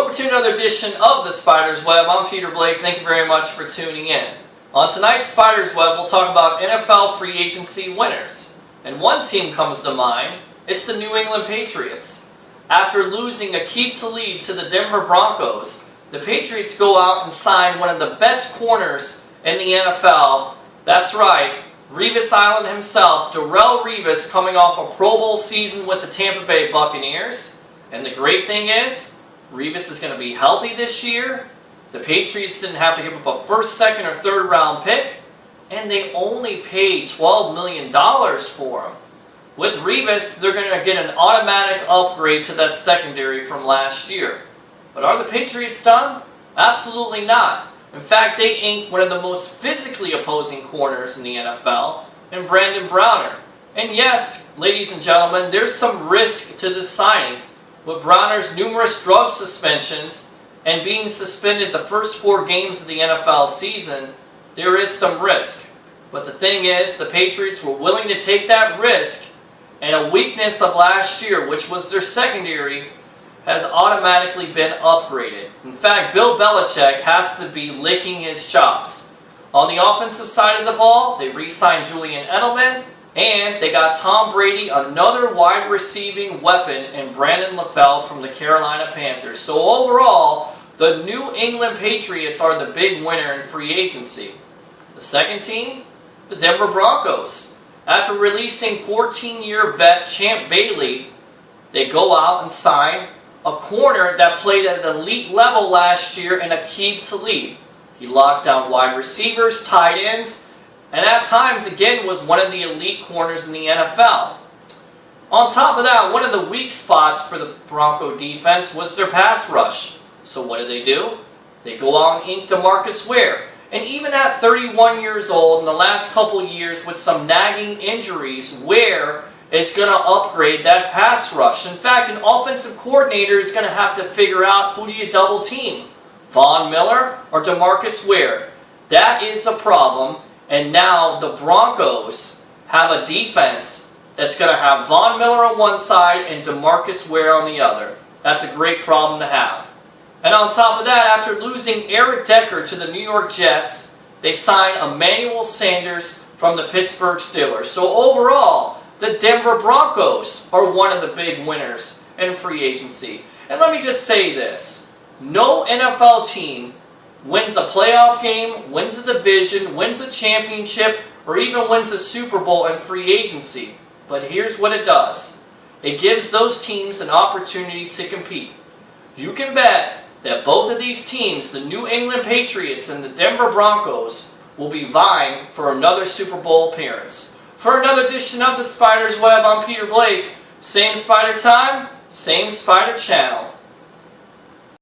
Welcome to another edition of the Spyder's Web. I'm Peter Blake. Thank you very much for tuning in. On tonight's Spyder's Web, we'll talk about NFL free agency winners. And one team comes to mind. It's the New England Patriots. After losing a keep to lead to the Denver Broncos, the Patriots go out and sign one of the best corners in the NFL. That's right, Revis Island himself, Darrelle Revis, coming off a Pro Bowl season with the Tampa Bay Buccaneers. And the great thing is, Revis is going to be healthy this year. The Patriots didn't have to give up a first, second, or third round pick. And they only paid $12 million for him. With Revis, they're going to get an automatic upgrade to that secondary from last year. But are the Patriots done? Absolutely not. In fact, they inked one of the most physically opposing corners in the NFL, in Brandon Browner. And yes, ladies and gentlemen, there's some risk to this signing. With Browner's numerous drug suspensions and being suspended the first 4 games of the NFL season, there is some risk. But the thing is, the Patriots were willing to take that risk, and a weakness of last year, which was their secondary, has automatically been upgraded. In fact, Bill Belichick has to be licking his chops. On the offensive side of the ball, they re-signed Julian Edelman, and they got Tom Brady, another wide receiving weapon, in Brandon LaFell from the Carolina Panthers. So overall, the New England Patriots are the big winner in free agency. The second team, the Denver Broncos. After releasing 14-year vet Champ Bailey, they go out and sign a corner that played at an elite level last year and a keep to lead. He locked down wide receivers, tight ends, and at times, again, was one of the elite corners in the NFL. On top of that, one of the weak spots for the Bronco defense was their pass rush. So what do? They go out and ink DeMarcus Ware. And even at 31 years old, in the last couple years with some nagging injuries, Ware is going to upgrade that pass rush. In fact, an offensive coordinator is going to have to figure out, who do you double team? Von Miller or DeMarcus Ware? That is a problem. And now the Broncos have a defense that's going to have Von Miller on one side and DeMarcus Ware on the other. That's a great problem to have. And on top of that, after losing Eric Decker to the New York Jets, they signed Emmanuel Sanders from the Pittsburgh Steelers. So overall, the Denver Broncos are one of the big winners in free agency. And let me just say this. No NFL team wins a playoff game, wins a division, wins a championship, or even wins a Super Bowl in free agency. But here's what it does. It gives those teams an opportunity to compete. You can bet that both of these teams, the New England Patriots and the Denver Broncos, will be vying for another Super Bowl appearance. For another edition of the Spyder's Web, I'm Peter Blake. Same Spyder time, same Spyder channel.